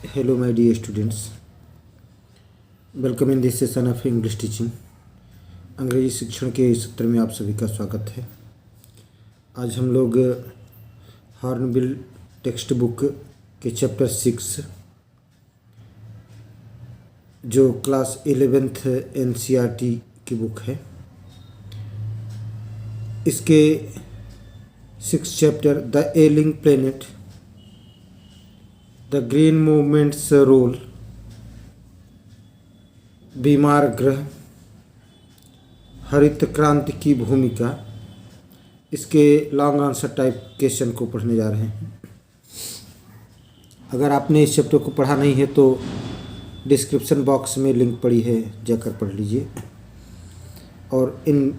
Hello, my dear students. Welcome in this session of English teaching. अंग्रेजी शिक्षण के इस सत्र में आप सभी का स्वागत है। आज हम लोग हॉर्नबिल टेक्स्ट बुक के चैप्टर 6 जो क्लास 11th NCERT की बुक है, इसके 6 chapter the ailing planet, the green movement's role, बीमार ग्रह, हरित क्रांति की भूमिका, इसके लॉन्ग आंसर टाइप क्वेश्चन को पढ़ने जा रहे हैं। अगर आपने इस चैप्टर को पढ़ा नहीं है तो डिस्क्रिप्शन बॉक्स में लिंक पड़ी है, जाकर पढ़ लीजिए और इन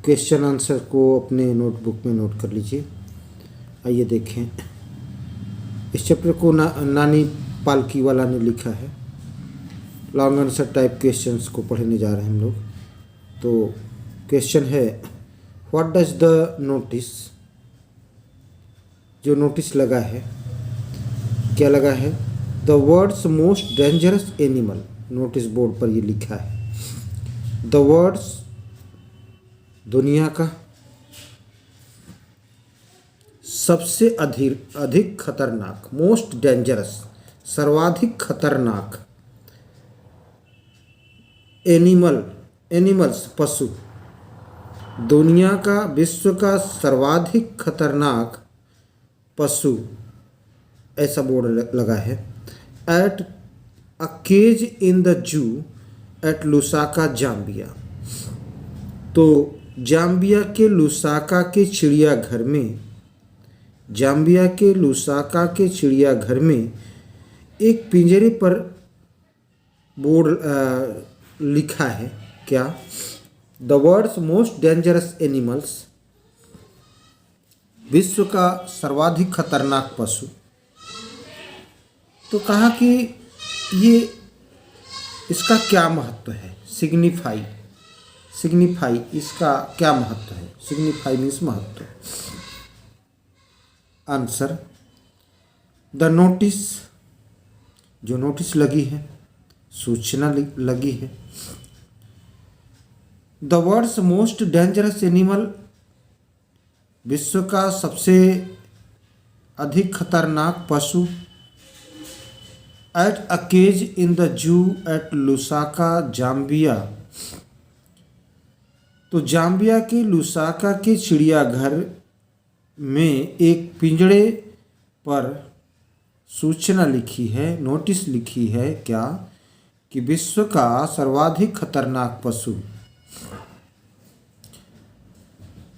क्वेश्चन आंसर को अपने नोटबुक में नोट कर लीजिए। आइए देखें, इस चैप्टर को नानी पालकीवाला ने लिखा है। लॉन्ग आंसर टाइप क्वेश्चंस को पढ़ने जा रहे हैं हम लोग। तो क्वेश्चन है, व्हाट डज द नोटिस, जो नोटिस लगा है क्या लगा है, the world's most dangerous animal, notice board पर ये लिखा है द वर्ल्ड्स, दुनिया का सबसे अधिक खतरनाक, मोस्ट डेंजरस सर्वाधिक खतरनाक, एनिमल्स पशु, दुनिया का विश्व का सर्वाधिक खतरनाक पशु, ऐसा बोर्ड लगा है। At a cage in the zoo at Lusaka Zambia, तो जाम्बिया के लुसाका के चिड़ियाघर में, जाम्बिया के लुसाका के चिड़ियाघर में एक पिंजरे पर बोर्ड लिखा है क्या, the world's most dangerous animals, विश्व का सर्वाधिक खतरनाक पशु। तो कहा कि ये इसका क्या महत्व है, सिग्निफाई इसका क्या महत्व है, सिग्निफाई मीन्स महत्व। आंसर, द नोटिस, जो नोटिस लगी है, सूचना लगी है, the world's most dangerous animal, विश्व का सबसे अधिक खतरनाक पशु, at a cage in the zoo at Lusaka Zambia, तो जाम्बिया के लुसाका के चिड़ियाघर में एक पिंजड़े पर सूचना लिखी है, नोटिस लिखी है क्या, कि विश्व का सर्वाधिक खतरनाक पशु।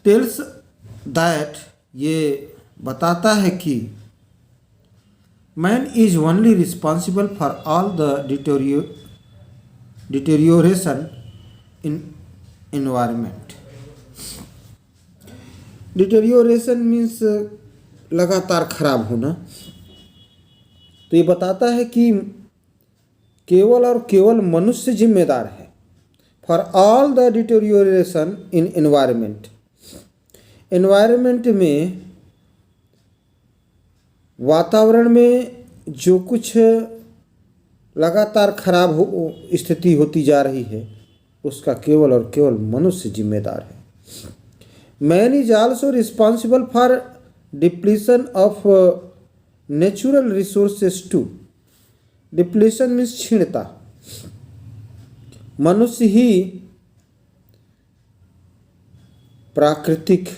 टेल्स दैट, ये बताता है कि man is only responsible for all the deterioration in environment. Deterioration means लगातार खराब होना। तो ये बताता है कि केवल और केवल मनुष्य जिम्मेदार है for all the deterioration in environment. Environment में, वातावरण में जो कुछ लगातार खराब स्थिति होती जा रही है, उसका केवल और केवल मनुष्य जिम्मेदार है। Man is also responsible for depletion of natural resources too. Depletion means क्षीणता। मनुष्य ही प्राकृतिक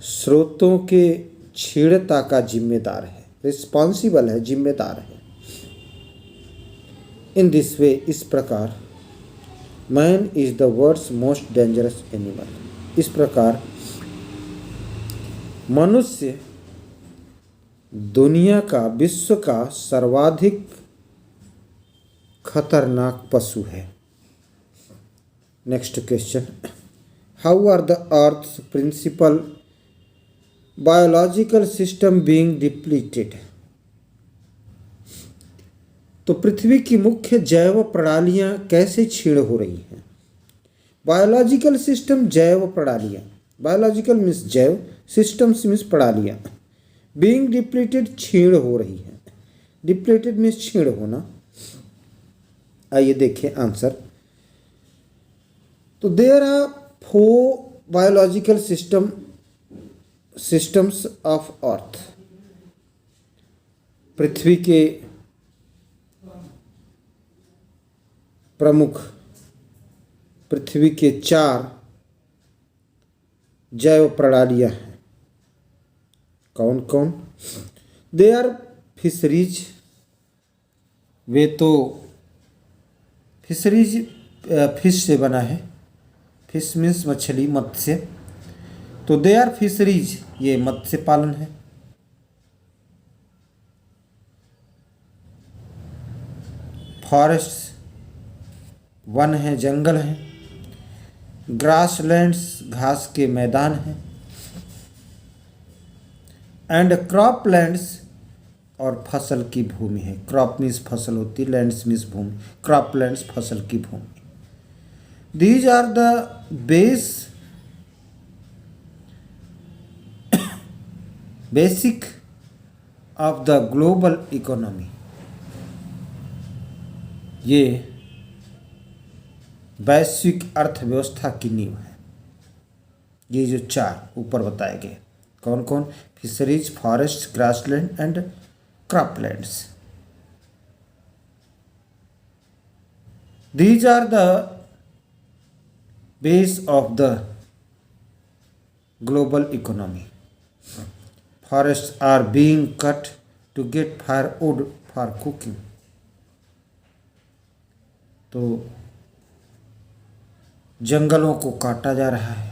स्रोतों के क्षीणता का जिम्मेदार है, रिस्पॉन्सिबल है, जिम्मेदार है। इन दिस वे, इस प्रकार, man is the world's most dangerous animal, इस प्रकार मनुष्य दुनिया का, विश्व का सर्वाधिक खतरनाक पशु है। Next question, how are the earth principal biological system being depleted. तो पृथ्वी की मुख्य जैव प्रणालियां कैसे क्षीण हो रही हैं। बायोलॉजिकल सिस्टम, जैव प्रणालियां, बायोलॉजिकल मीन्स जैव, सिस्टम्स मीन्स प्रणालियां। बीइंग डिप्लीटेड क्षीण हो रही है, डिप्लीटेड मीन्स क्षीण होना। आइए देखें आंसर। तो there are 4 biological systems of Earth. पृथ्वी के प्रमुख, पृथ्वी के 4 जैव प्रणालियां हैं। कौन कौन? दे आर फिशरीज, वे तो फिशरीज फिश से बना है, फिश मीन्स मछली, मत्स्य, तो दे आर फिशरीज, ये मत्स्य पालन है। फॉरेस्ट, वन है, जंगल है। ग्रासलैंड्स, घास के मैदान हैं। एंड क्रॉपलैंड्स, और फसल की भूमि है। क्रॉप मीन्स फसल होती, लैंड्स मीन्स भूमि, क्रॉपलैंड्स फसल की भूमि। These are the basic of the global economy. ये वैश्विक अर्थव्यवस्था की नींव है। ये जो 4 ऊपर बताए गए, कौन कौन? Fisheries, forest, grassland and croplands. These are the base of the global economy. Forests are being cut to get firewood for cooking. तो जंगलों को काटा जा रहा है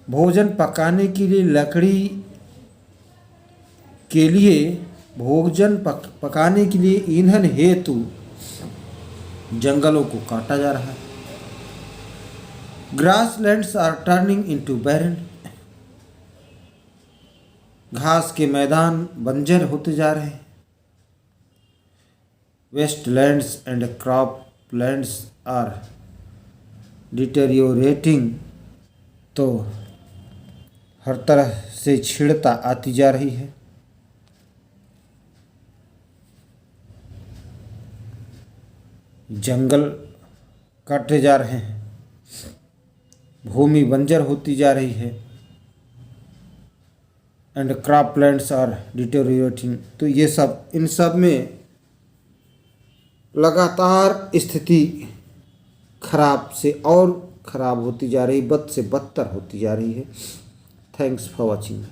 भोजन पकाने के लिए, लकड़ी के लिए, भोजन पकाने के लिए ईंधन हेतु जंगलों को काटा जा रहा है। ग्रासलैंड्स आर टर्निंग इनटू बैरन, घास के मैदान बंजर होते जा रहे हैं। Wastelands and croplands are deteriorating, तो हर तरह से छीड़ता आती जा रही है। जंगल काटे जा रहे हैं, भूमि बंजर होती जा रही है। एंड क्रॉपलैंड्स आर डिटेरियोरेटिंग, तो ये सब, इन सब में लगातार स्थिति खराब से और खराब होती जा रही, बद से बदतर होती जा रही है। Thanks for watching.